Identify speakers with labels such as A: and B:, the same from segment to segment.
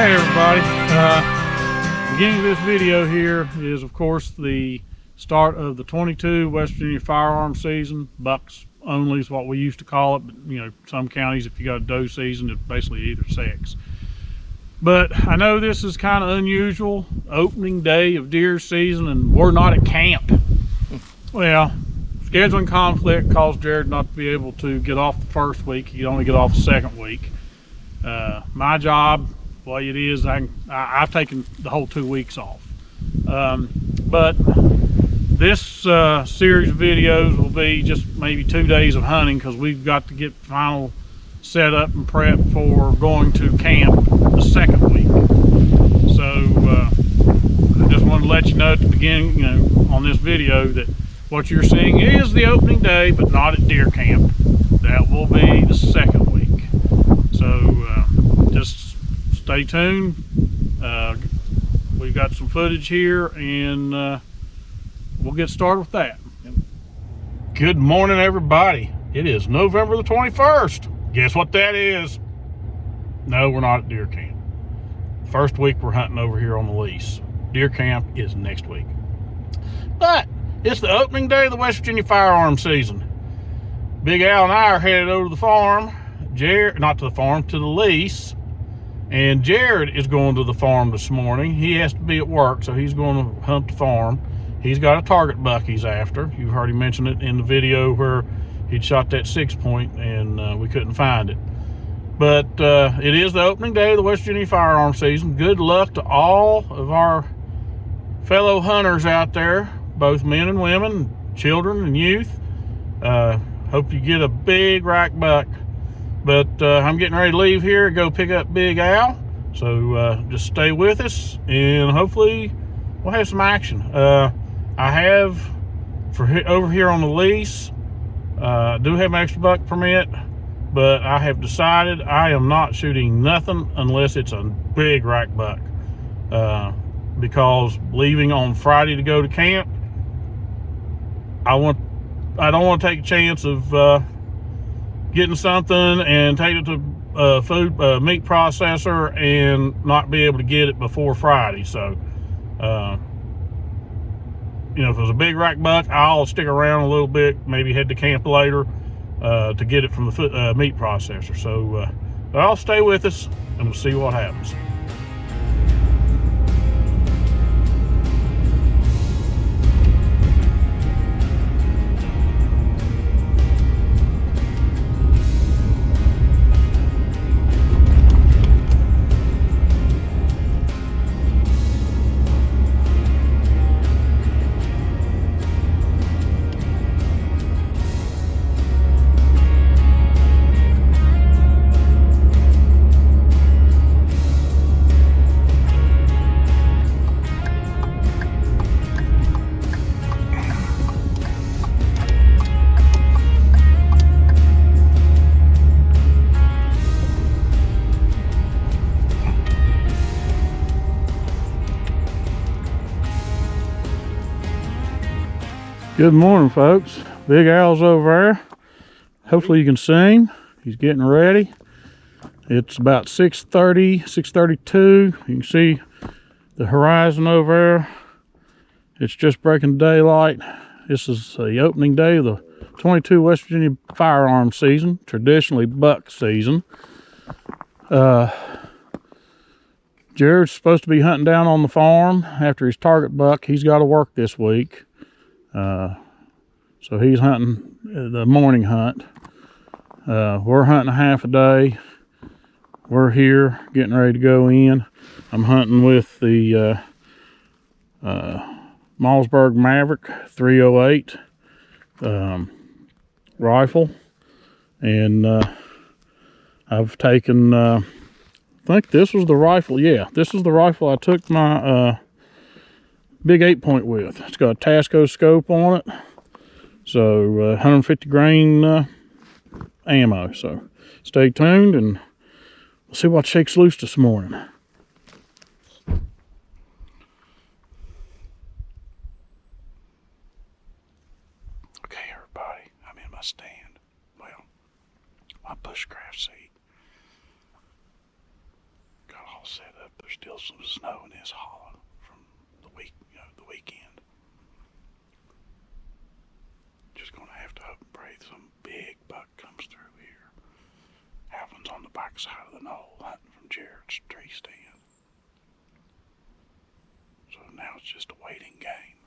A: Hey everybody, beginning of this video here is of course the start of the 22 West Virginia firearm season. Bucks only is what we used to call it, but you know, some counties, if you got a doe season, it's basically either sex. But I know this is kind of unusual, opening day of deer season, and we're not at camp. Well, scheduling conflict caused Jerod not to be able to get off the first week. He'd only get off the second week. My job, the way it is, I've taken the whole 2 weeks off. But this series of videos will be just maybe 2 days of hunting, because we've got to get final set up and prep for going to camp the second week. So I just wanted to let you know at the beginning, on this video, that what you're seeing is the opening day, but not at deer camp. That will be the second week. So just stay tuned. We've got some footage here, and we'll get started with that. Good morning, everybody. It is November the 21st. Guess what that is? No, we're not at deer camp. First week we're hunting over here on the lease. Deer camp is next week. But it's the opening day of the West Virginia firearm season. Big Al and I are headed over to the farm. Not to the farm, to the lease. And Jerod is going to the farm this morning. He has to be at work, so he's going to hunt the farm. He's got a target buck he's after. You've heard him mention it in the video where he'd shot that 6-point and we couldn't find it. But it is the opening day of the West Virginia firearm season. Good luck to all of our fellow hunters out there, both men and women, children and youth. Hope you get a big rack buck. But I'm getting ready to leave here and go pick up Big Al. So just stay with us, and hopefully we'll have some action. I have, over here on the lease, I do have an extra buck permit, but I have decided I am not shooting nothing unless it's a big rack buck. Because leaving on Friday to go to camp, I don't want to take a chance of getting something and take it to meat processor and not be able to get it before Friday. So if it was a big rack buck, I'll stick around a little bit, maybe head to camp later to get it from the meat processor. So but I'll stay with us and we'll see what happens. Good morning, folks. Big Al's over there. Hopefully you can see him. He's getting ready. It's about 6:30, 6:32. You can see the horizon over there. It's just breaking daylight. This is the opening day of the 22 West Virginia firearm season, traditionally buck season. Jerod's supposed to be hunting down on the farm after his target buck. He's got to work this week. So he's hunting the morning hunt. We're hunting a half a day. We're here getting ready to go in. I'm hunting with the Malmsberg Maverick 308 rifle, and I've taken I think this was the rifle. Yeah, this is the rifle I took my big 8-point with. It's got a Tasco scope on it, so 150 grain ammo. So stay tuned and we'll see what shakes loose this morning. Okay, everybody, I'm in my stand. Well, my bushcraft seat. Got all set up. There's still some snow in this hollow from the weekend. Just gonna have to hope and pray some big buck comes through here. Happens on the back side of the knoll, hunting from Jerod's tree stand. So now it's just a waiting game.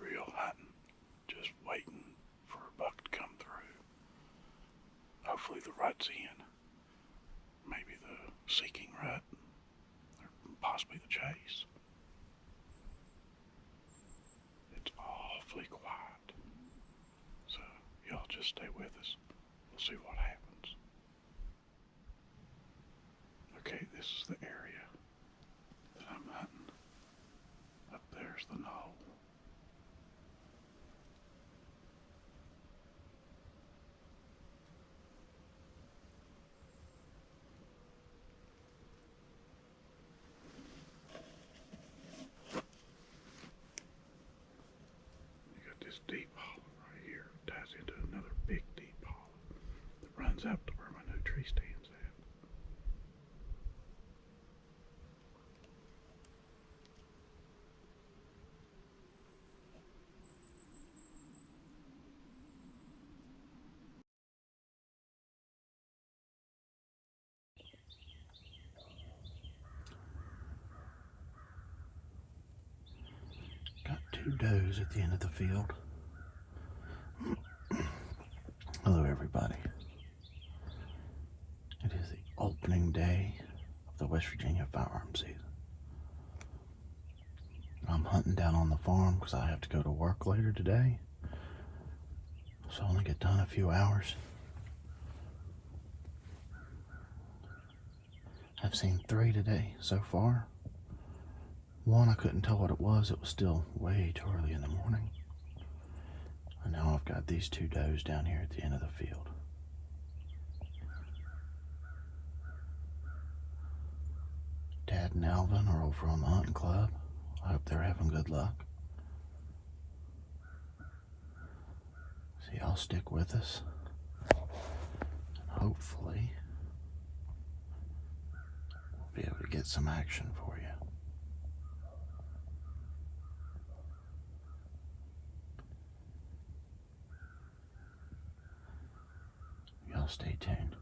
A: Real hunting, just waiting for a buck to come through. Hopefully the rut's in. Maybe the seeking rut, or possibly the chase. It's awfully quiet. So y'all just stay with us. We'll see what happens. Okay, this is the area that I'm hunting. Up there's the knoll. This deep hollow right here ties into another big deep hollow that runs out to where my new tree stand's at. Got 2 does at the end of the field. Hello everybody. It is the opening day of the West Virginia firearm season. I'm hunting down on the farm because I have to go to work later today. So I only get done a few hours. I've seen 3 today so far. One, I couldn't tell what it was. It was still way too early in the morning. And now I've got these 2 does down here at the end of the field. Dad and Alvin are over on the hunting club. I hope they're having good luck. So y'all stick with us. And hopefully we'll be able to get some action for you. Y'all stay tuned.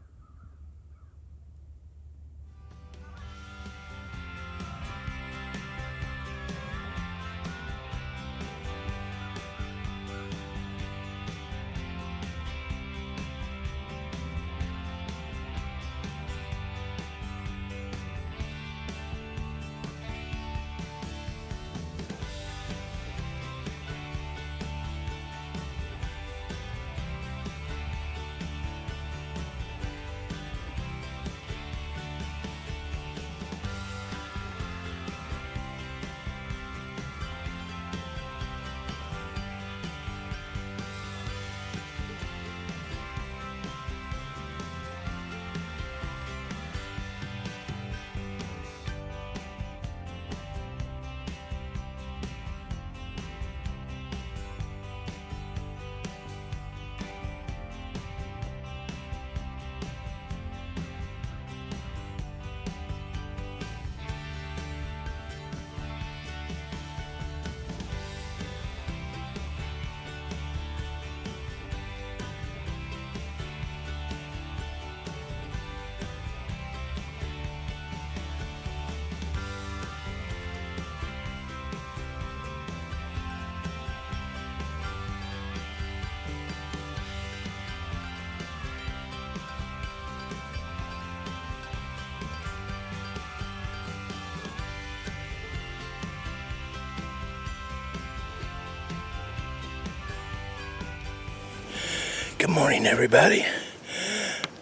A: Good morning, everybody.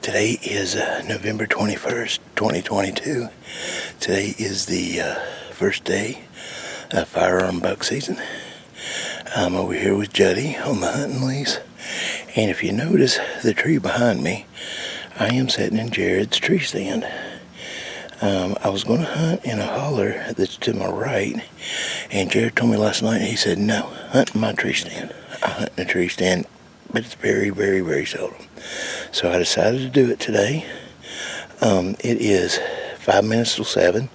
A: Today is November 21st, 2022. Today is the first day of firearm buck season. I'm over here with Juddy on the hunting lease. And if you notice the tree behind me, I am sitting in Jerod's tree stand. I was going to hunt in a holler that's to my right, and Jerod told me last night, he said, no, hunt in my tree stand. I hunt in a tree stand, but it's very, very, very seldom. So I decided to do it today.
B: It is 5 minutes till 7.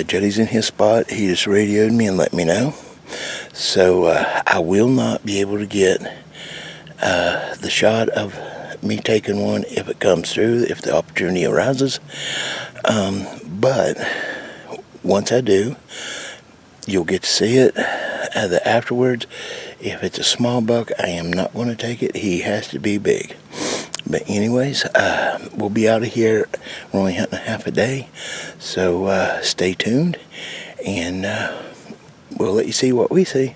B: Jody's in his spot. He just radioed me and let me know. So I will not be able to get the shot of me taking one if it comes through, if the opportunity arises. But once I do, you'll get to see it afterwards. If it's a small buck, I am not going to take it. He has to be big. But anyways, we'll be out of here. We're only hunting half a day, so stay tuned, and we'll let you see what we see.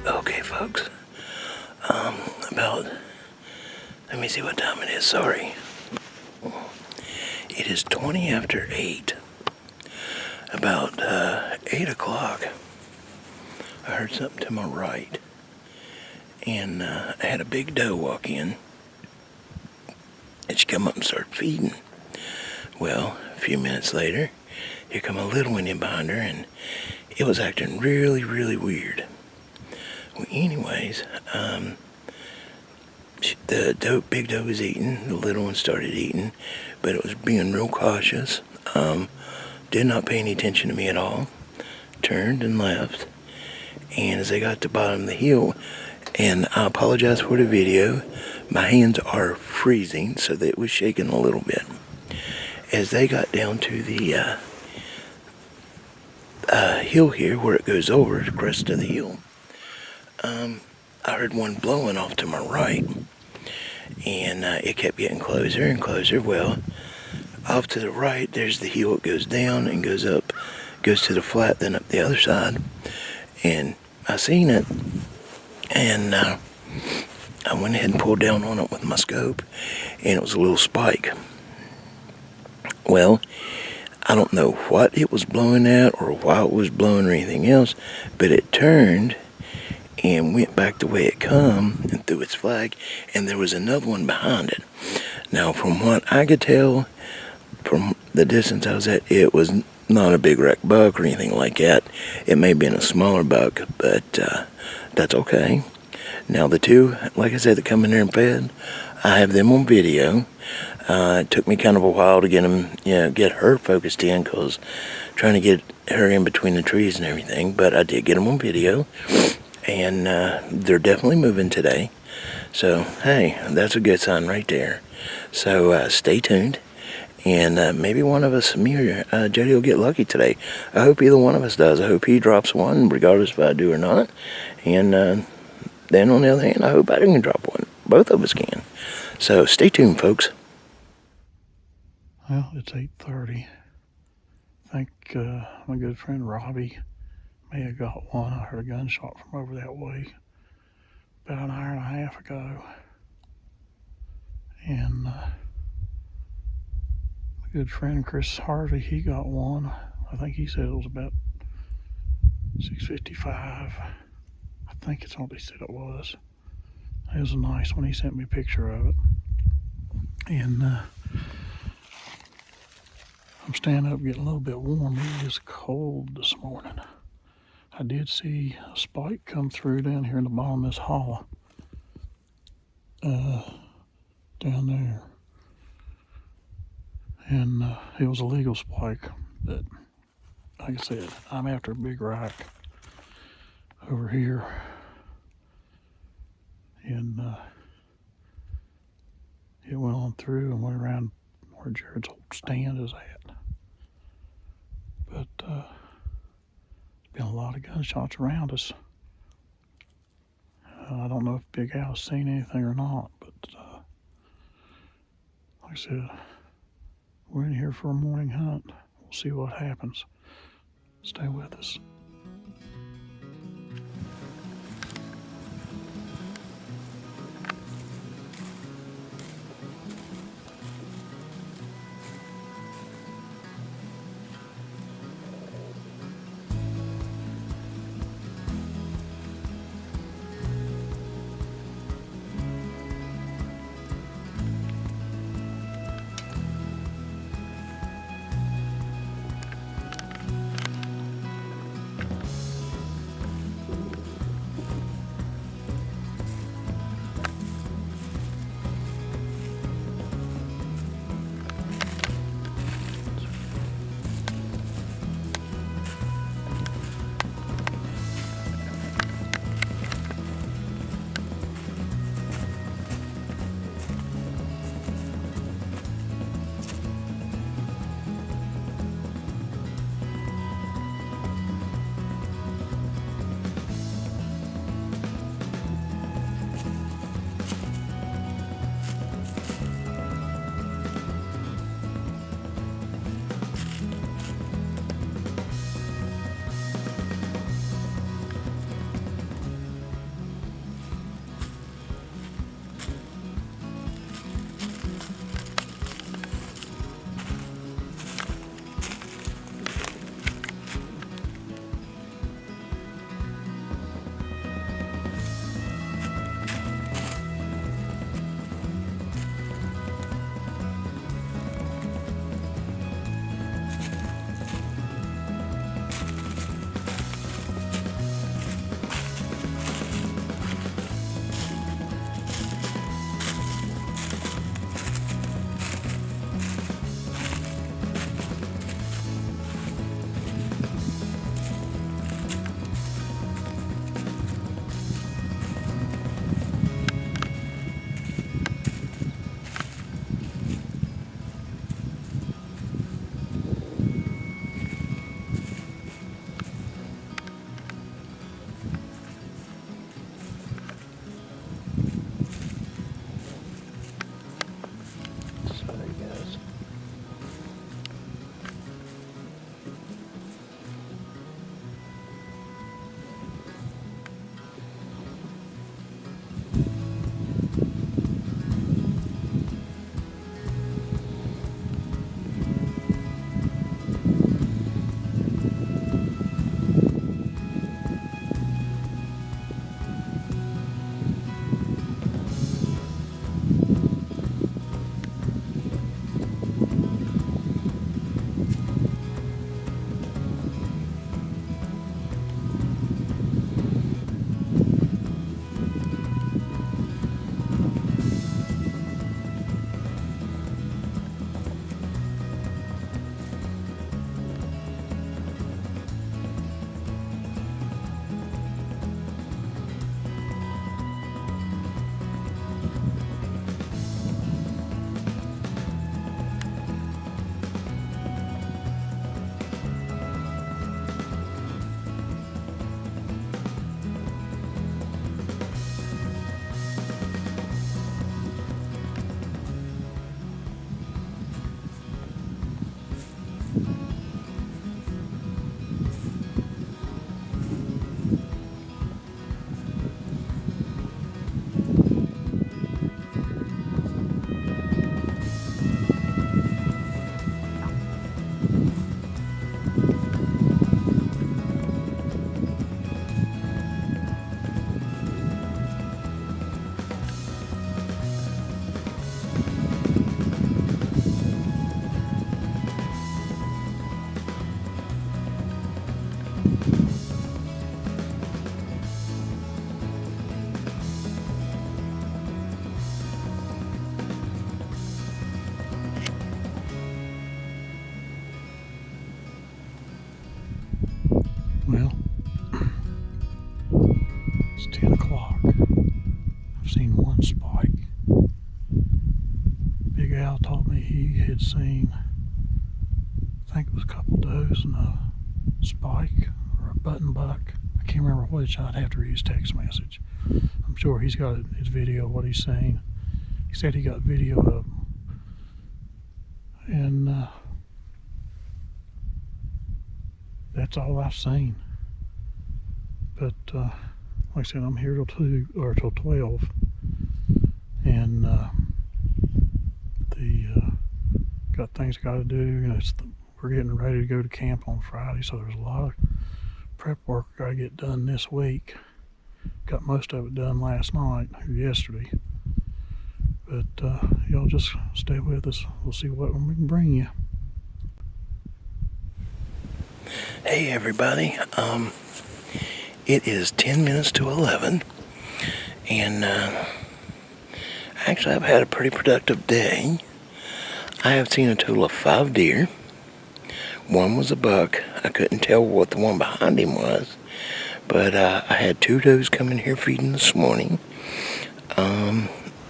B: Okay, folks. Let me see what time it is. Sorry. It is 20 after 8. About 8 o'clock, I heard something to my right. And I had a big doe walk in. And she come up and started feeding. Well, a few minutes later, here come a little one in behind her, and it was acting really, really weird. Well, anyways, the big doe was eating, the little one started eating, but it was being real cautious. Did not pay any attention to me at all. Turned and left. And as they got to the bottom of the hill, and I apologize for the video, my hands are freezing, so that it was shaking a little bit. As they got down to the hill here, where it goes over the crest of the hill, I heard one blowing off to my right. and it kept getting closer and closer. Well, off to the right, there's the hill. It goes down and goes up, goes to the flat, then up the other side. And I seen it, and I went ahead and pulled down on it with my scope, and it was a little spike. Well, I don't know what it was blowing at or why it was blowing or anything else, but it turned and went back the way it come and threw its flag, and there was another one behind it. Now, from what I could tell from the distance I was at, it was not a big wreck buck or anything like that. It may have been a smaller buck, but that's okay. Now, the two, like I said, that come in there and fed, I have them on video. It took me kind of a while to get them, get her focused in, because trying to get her in between the trees and everything, but I did get them on video. And they're definitely moving today. So, hey, that's a good sign right there. So, stay tuned. And maybe one of us, me or Jody, will get lucky today. I hope either one of us does. I hope he drops one, regardless if I do or not. And then on the other hand, I hope I can drop one. Both of us can. So, stay tuned, folks.
A: Well, it's 8:30. I think my good friend Robbie may have got one. I heard a gunshot from over that way about an hour and a half ago. And my good friend Chris Harvey, he got one. I think he said it was about 6:55. I think it's what he said it was. It was a nice one. He sent me a picture of it. And I'm standing up getting a little bit warm. It is cold this morning. I did see a spike come through down here in the bottom of this hollow. Down there. And it was a legal spike. But like I said, I'm after a big rack over here. And it went on through and went around where Jerod's old stand is at. But there's been a lot of gunshots around us. I don't know if Big Al's seen anything or not, but like I said, we're in here for a morning hunt. We'll see what happens. Stay with us. had seen, I think it was a couple does and a spike or a button buck. I can't remember which. I'd have to read his text message. I'm sure he's got his video of what he's seen. He said he got video of them. And that's all I've seen. But like I said, I'm here till 2 or till 12, and got things I got to do. You know, we're getting ready to go to camp on Friday, so there's a lot of prep work I got to get done this week. Got most of it done last night or yesterday. But y'all just stay with us. We'll see what we can bring you.
B: Hey everybody, it is 10 minutes to 11, and actually I've had a pretty productive day. I have seen a total of 5 deer. One was a buck. I couldn't tell what the one behind him was, but I had 2 does come in here feeding this morning.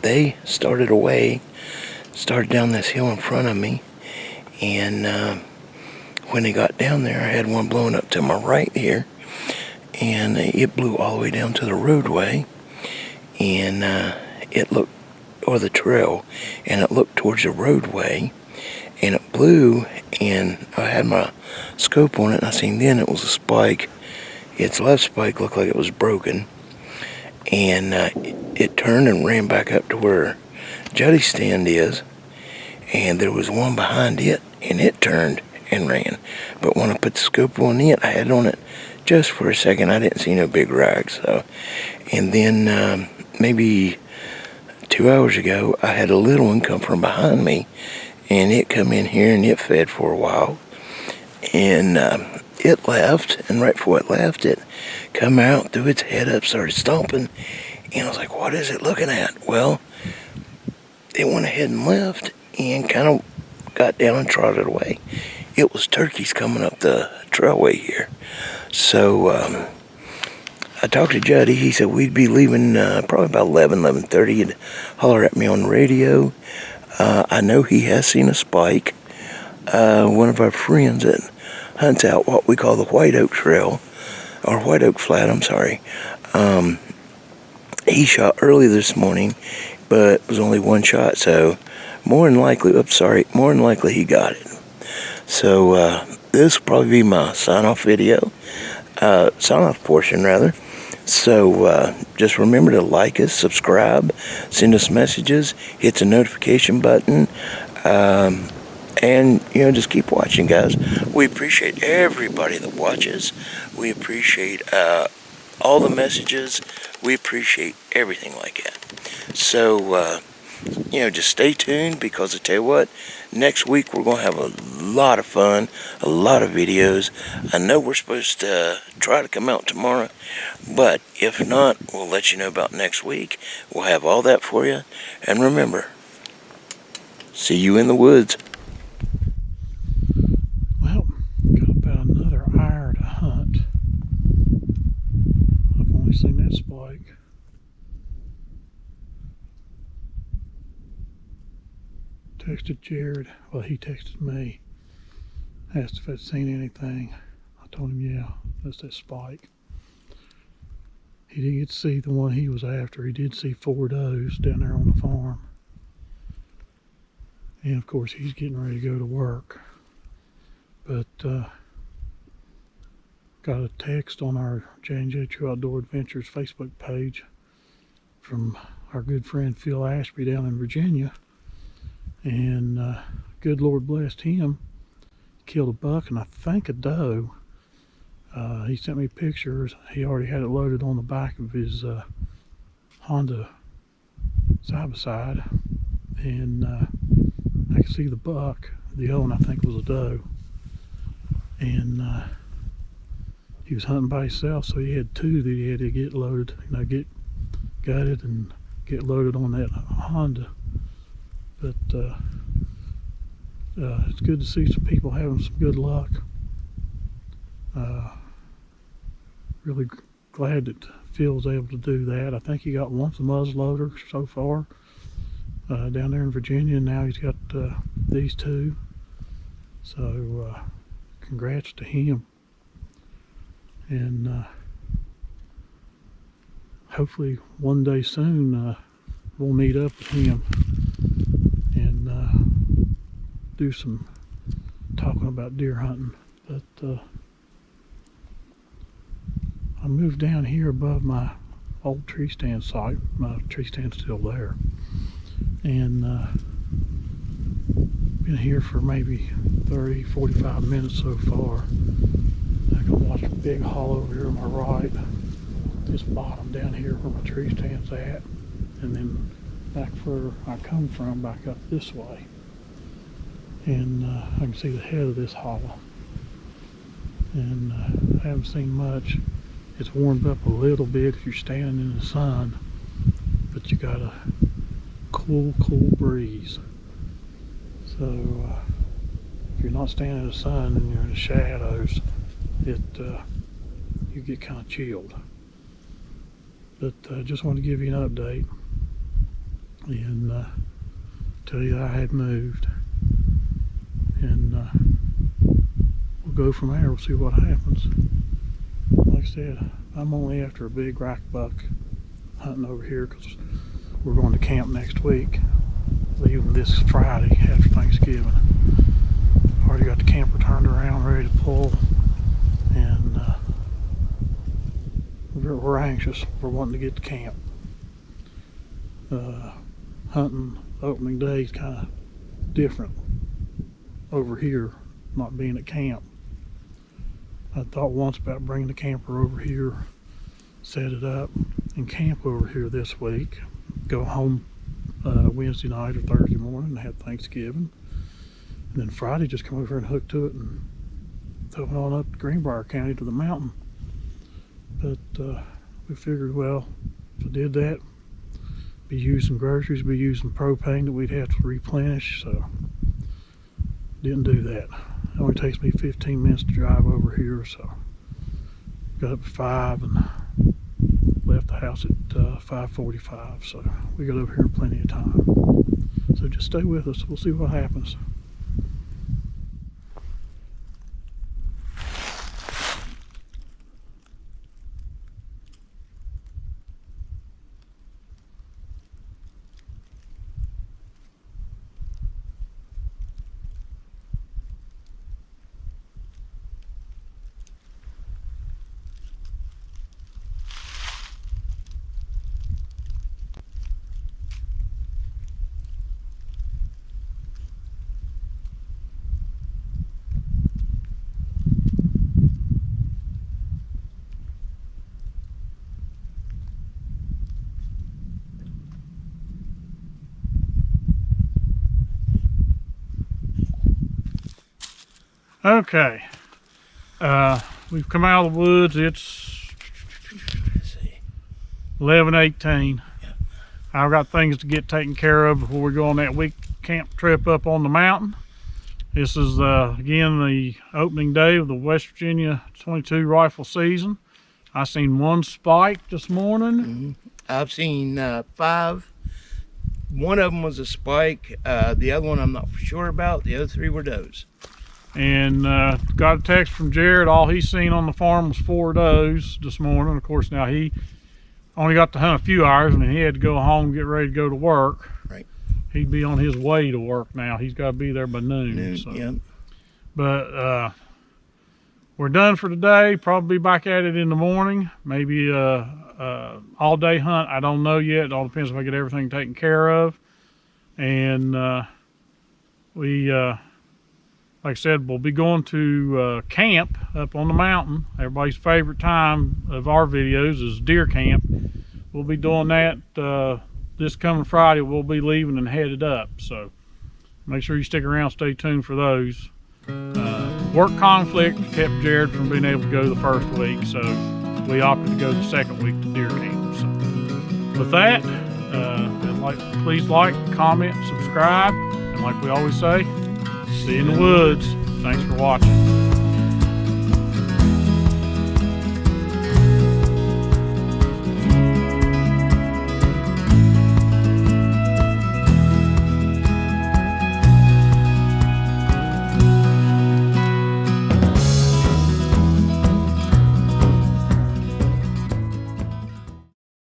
B: They started down this hill in front of me, and when they got down there, I had one blowing up to my right here, and it blew all the way down to the roadway, and it looked, or the trail, and it looked towards the roadway, and it blew, and I had my scope on it, and I seen then it was a spike. Its left spike looked like it was broken, and it turned and ran back up to where Juddy's stand is, and there was one behind it, and it turned and ran. But when I put the scope on it, I had it on it just for a second. I didn't see no big rags. So, and then maybe 2 hours ago, I had a little one come from behind me, and it come in here and it fed for a while, and it left, and right before it left, it come out, threw its head up, started stomping, and I was like, what is it looking at? Well, it went ahead and left and kind of got down and trotted away. It was turkeys coming up the trailway here. So I talked to Juddy. He said we'd be leaving probably about 11:30. He'd holler at me on the radio. I know he has seen a spike. One of our friends that hunts out what we call the White Oak Trail, or White Oak Flat, I'm sorry. He shot early this morning, but it was only one shot, so more than likely he got it. So this will probably be my sign-off video, sign-off portion rather. So just remember to like us, subscribe, send us messages, hit the notification button, and just keep watching, guys. We appreciate everybody that watches. We appreciate all the messages. We appreciate everything like that. So just stay tuned, because I tell you what, next week we're going to have a lot of fun, a lot of videos. I know we're supposed to try to come out tomorrow, but if not, we'll let you know about next week. We'll have all that for you. And remember, see you in the woods.
A: Well, got about another hour to hunt. I've only seen that spike. Texted Jerod. Well, he texted me. Asked if I'd seen anything. I told him, yeah, that's that spike. He didn't get to see the one he was after. He did see 4 does down there on the farm. And of course, he's getting ready to go to work. But got a text on our J&J True Outdoor Adventures Facebook page from our good friend Phil Ashby down in Virginia. And good Lord blessed him. Killed a buck and I think a doe. He sent me pictures. He already had it loaded on the back of his Honda side-by-side, and I could see the buck. The other one I think was a doe, and he was hunting by himself, so he had 2 that he had to get loaded, get gutted and get loaded on that Honda. But it's good to see some people having some good luck. Really glad that Phil was able to do that. I think he got one from muzzleloader so far down there in Virginia, and now he's got these two. So congrats to him, and hopefully one day soon we'll meet up with him and do some talking about deer hunting. But I moved down here above my old tree stand site. My tree stand's still there, and been here for maybe 30-45 minutes so far. I can watch a big hollow over here on my right, this bottom down here where my tree stand's at, and then back where I come from, back up this way, and I can see the head of this hollow. And I haven't seen much. It's warmed up a little bit if you're standing in the sun, but you got a cool breeze. So if you're not standing in the sun and you're in the shadows, you get kind of chilled. But I just wanted to give you an update and tell you that I had moved, and we'll go from there. We'll see what happens. Like I said, I'm only after a big rack buck hunting over here because we're going to camp next week, leaving this Friday after Thanksgiving. Already got the camper turned around, ready to pull, and we're anxious. We're wanting to get to camp. Hunting opening day is kind of different over here, not being at camp. I thought once about bringing the camper over here, set it up, and camp over here this week. Go home Wednesday night or Thursday morning and have Thanksgiving. And then Friday just come over here and hook to it and throw it on up to Greenbrier County to the mountain. But we figured, well, if I did that, be using groceries, be using propane that we'd have to replenish, so didn't do that. It only takes me 15 minutes to drive over here, so got up at 5 and left the house at 5:45, so we got over here in plenty of time. So just stay with us. We'll see what happens. Okay, we've come out of the woods. It's 11:18.
B: Yep.
A: I've got things to get taken care of before we go on that week camp trip up on the mountain. This is again the opening day of the West Virginia 22 rifle season. I seen one spike this morning.
B: Mm-hmm. I've seen 5. One of them was a spike. The other one I'm not sure about. The other 3 were does.
A: And got a text from Jerod. All he's seen on the farm was 4 does this morning. Of course, now he only got to hunt a few hours, and he had to go home and get ready to go to work.
B: Right.
A: He'd be on his way to work now. He's got to be there by noon. So.
B: Yep.
A: But we're done for today. Probably back at it in the morning. Maybe all day hunt. I don't know yet. It all depends if I get everything taken care of. And like I said, we'll be going to camp up on the mountain. Everybody's favorite time of our videos is deer camp. We'll be doing that this coming Friday. We'll be leaving and headed up. So make sure you stick around, stay tuned for those. Work conflict kept Jerod from being able to go the first week, so we opted to go the second week to deer camp. So with that, please like, comment, subscribe, and like we always say, see you in the woods. Thanks for watching.